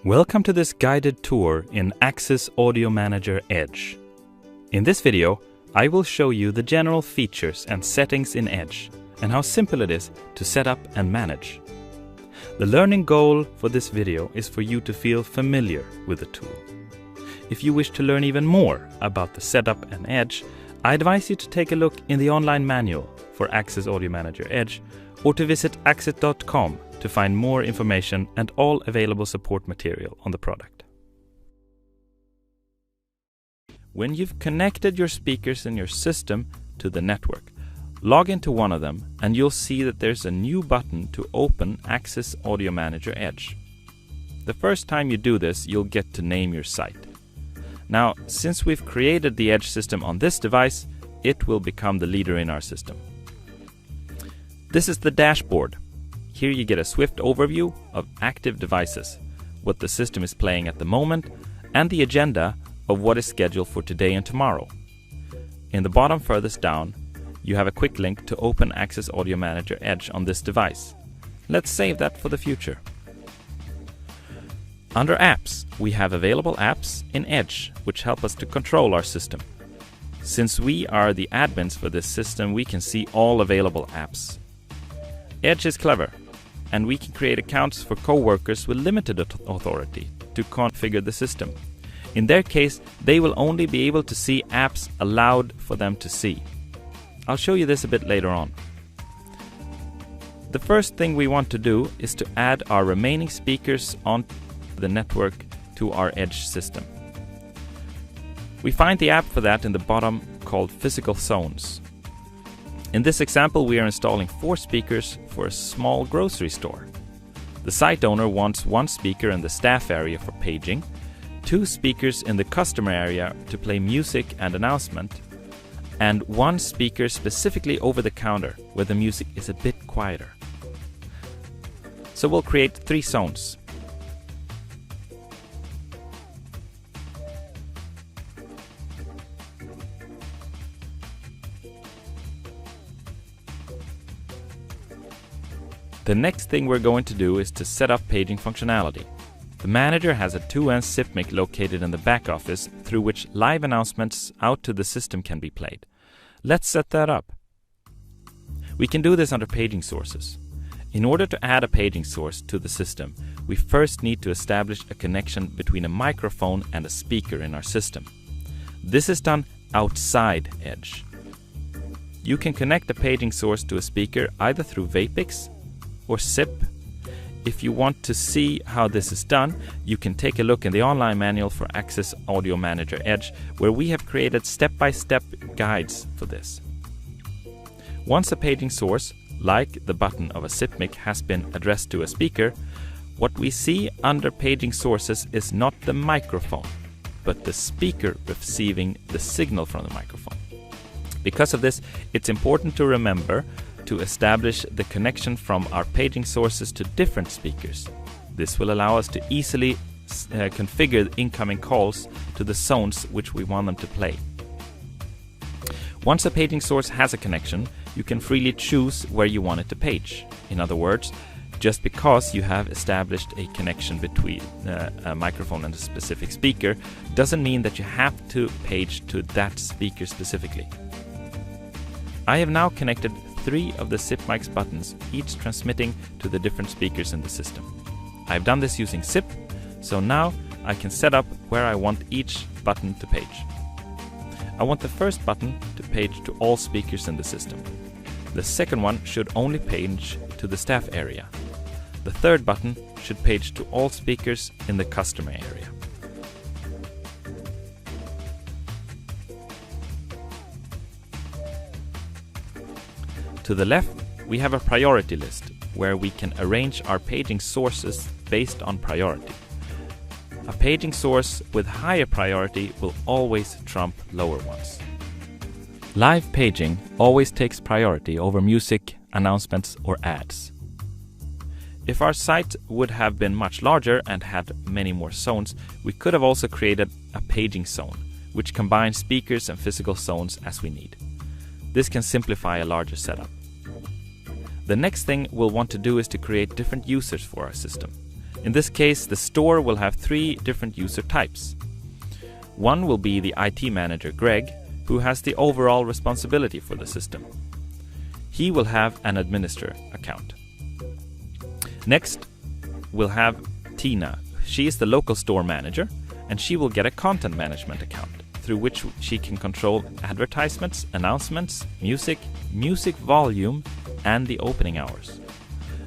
Welcome to this guided tour in Axis Audio Manager Edge. In this video, I will show you the general features and settings in Edge and how simple it is to set up and manage. The learning goal for this video is for you to feel familiar with the tool. If you wish to learn even more about the setup and Edge, I advise you to take a look in the online manual for Axis Audio Manager Edge or to visit axis.com to find more information and all available support material on the product. When you've connected your speakers in your system to the network, log into one of them and you'll see that there's a new button to open Axis Audio Manager Edge. The first time you do this, you'll get to name your site. Now, since we've created the Edge system on this device, it will become the leader in our system. This is the dashboard. Here you get a swift overview of active devices, what the system is playing at the moment, and the agenda of what is scheduled for today and tomorrow. In the bottom furthest down, you have a quick link to open Axis Audio Manager Edge on this device. Let's save that for the future. Under Apps, we have available apps in Edge, which help us to control our system. Since we are the admins for this system, we can see all available apps. Edge is clever, and we can create accounts for co-workers with limited authority to configure the system. In their case, they will only be able to see apps allowed for them to see. I'll show you this a bit later on. The first thing we want to do is to add our remaining speakers on the network to our Edge system. We find the app for that in the bottom called Physical Zones. In this example, we are installing 4 speakers for a small grocery store. The site owner wants 1 speaker in the staff area for paging, 2 speakers in the customer area to play music and announcement, and 1 speaker specifically over the counter where the music is a bit quieter. So we'll create 3 zones. The next thing we're going to do is to set up paging functionality. The manager has a 2N SIP mic located in the back office through which live announcements out to the system can be played. Let's set that up. We can do this under paging sources. In order to add a paging source to the system, we first need to establish a connection between a microphone and a speaker in our system. This is done outside Edge. You can connect a paging source to a speaker either through Vapix or SIP. If you want to see how this is done, you can take a look in the online manual for Axis Audio Manager Edge, where we have created step-by-step guides for this. Once a paging source, like the button of a SIP mic, has been addressed to a speaker, what we see under paging sources is not the microphone, but the speaker receiving the signal from the microphone. Because of this, it's important to remember to establish the connection from our paging sources to different speakers. This will allow us to easily configure incoming calls to the zones which we want them to play. Once a paging source has a connection, you can freely choose where you want it to page. In other words, just because you have established a connection between a microphone and a specific speaker doesn't mean that you have to page to that speaker specifically. I have now connected 3 of the SIP mic's buttons, each transmitting to the different speakers in the system. I've done this using SIP, so now I can set up where I want each button to page. I want the first button to page to all speakers in the system. The second one should only page to the staff area. The third button should page to all speakers in the customer area. To the left, we have a priority list where we can arrange our paging sources based on priority. A paging source with higher priority will always trump lower ones. Live paging always takes priority over music, announcements, or ads. If our site would have been much larger and had many more zones, we could have also created a paging zone, which combines speakers and physical zones as we need. This can simplify a larger setup. The next thing we'll want to do is to create different users for our system. In this case, the store will have 3 different user types. One will be the IT manager, Greg, who has the overall responsibility for the system. He will have an administrator account. Next, we'll have Tina. She is the local store manager, and she will get a content management account through which she can control advertisements, announcements, music volume, and the opening hours.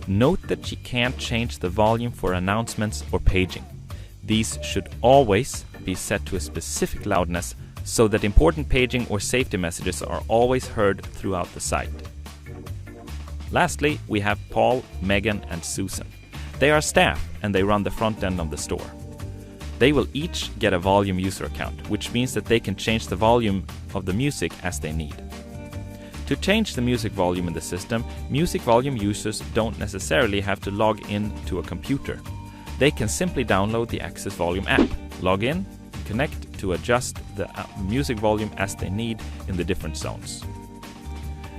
Note that she can't change the volume for announcements or paging. These should always be set to a specific loudness so that important paging or safety messages are always heard throughout the site. Lastly, we have Paul, Megan, and Susan. They are staff and they run the front end of the store. They will each get a volume user account, which means that they can change the volume of the music as they need. To change the music volume in the system, music volume users don't necessarily have to log in to a computer. They can simply download the Access Volume app, log in, and connect to adjust the music volume as they need in the different zones.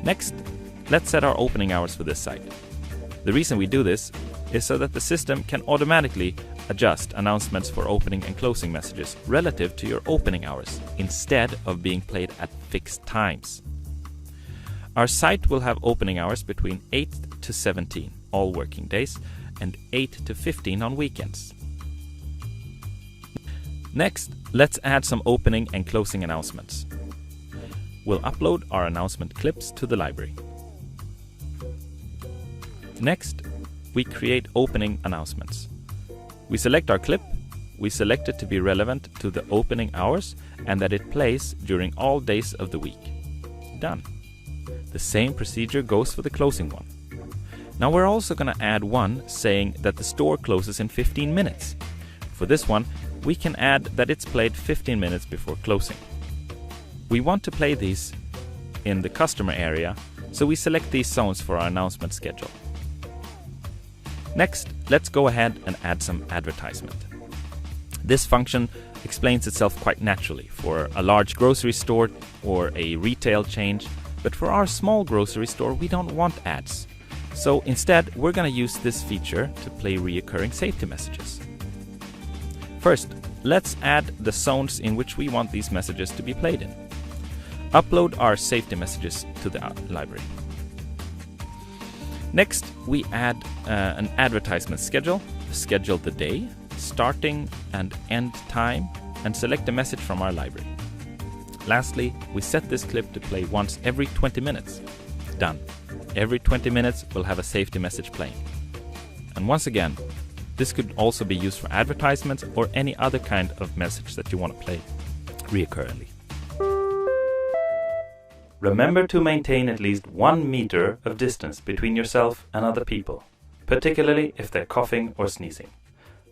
Next, let's set our opening hours for this site. The reason we do this is so that the system can automatically adjust announcements for opening and closing messages relative to your opening hours, instead of being played at fixed times. Our site will have opening hours between 8 to 17 all working days and 8 to 15 on weekends. Next, let's add some opening and closing announcements. We'll upload our announcement clips to the library. Next, we create opening announcements. We select our clip, we select it to be relevant to the opening hours and that it plays during all days of the week. Done. The same procedure goes for the closing one. Now we're also going to add one saying that the store closes in 15 minutes. For this one, we can add that it's played 15 minutes before closing. We want to play these in the customer area, so we select these zones for our announcement schedule. Next, let's go ahead and add some advertisement. This function explains itself quite naturally for a large grocery store or a retail chain, but for our small grocery store we don't want ads. So instead, we're going to use this feature to play recurring safety messages. First, let's add the zones in which we want these messages to be played in. Upload our safety messages to the library. Next, we add an advertisement schedule, schedule the day, starting and end time, and select a message from our library. Lastly, we set this clip to play once every 20 minutes. Done. Every 20 minutes we'll have a safety message playing. And once again, this could also be used for advertisements or any other kind of message that you want to play recurrently. Remember to maintain at least 1 meter of distance between yourself and other people, particularly if they're coughing or sneezing.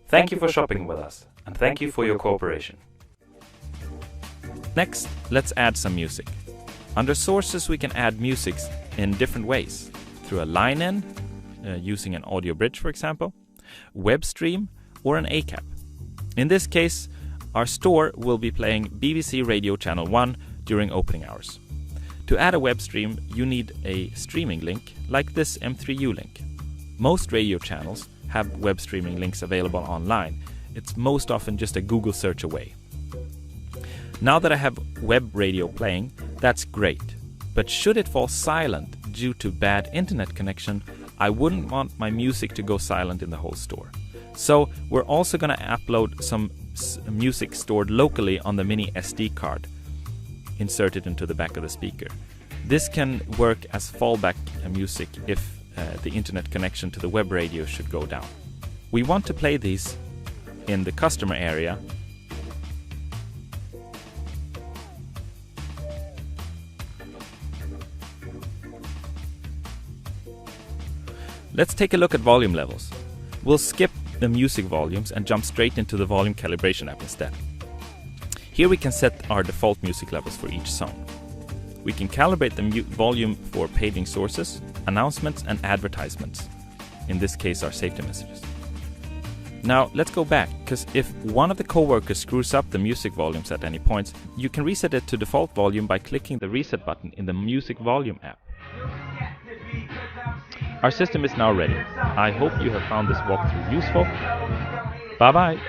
Thank you for shopping with us, and thank you for your cooperation. Next, let's add some music. Under sources, we can add music in different ways, through a line-in, using an audio bridge for example, web stream, or an ACAP. In this case, our store will be playing BBC Radio Channel 1 during opening hours. To add a web stream, you need a streaming link like this M3U link. Most radio channels have web streaming links available online. It's most often just a Google search away. Now that I have web radio playing, that's great. But should it fall silent due to bad internet connection, I wouldn't want my music to go silent in the whole store. So we're also going to upload some music stored locally on the mini SD card, inserted into the back of the speaker. This can work as fallback music if the internet connection to the web radio should go down. We want to play these in the customer area. Let's take a look at volume levels. We'll skip the music volumes and jump straight into the volume calibration app instead. Here we can set our default music levels for each zone. We can calibrate the volume for paging sources, announcements and advertisements. In this case, our safety messages. Now let's go back, because if one of the coworkers screws up the music volumes at any point, you can reset it to default volume by clicking the reset button in the music volume app. Our system is now ready. I hope you have found this walkthrough useful. Bye bye!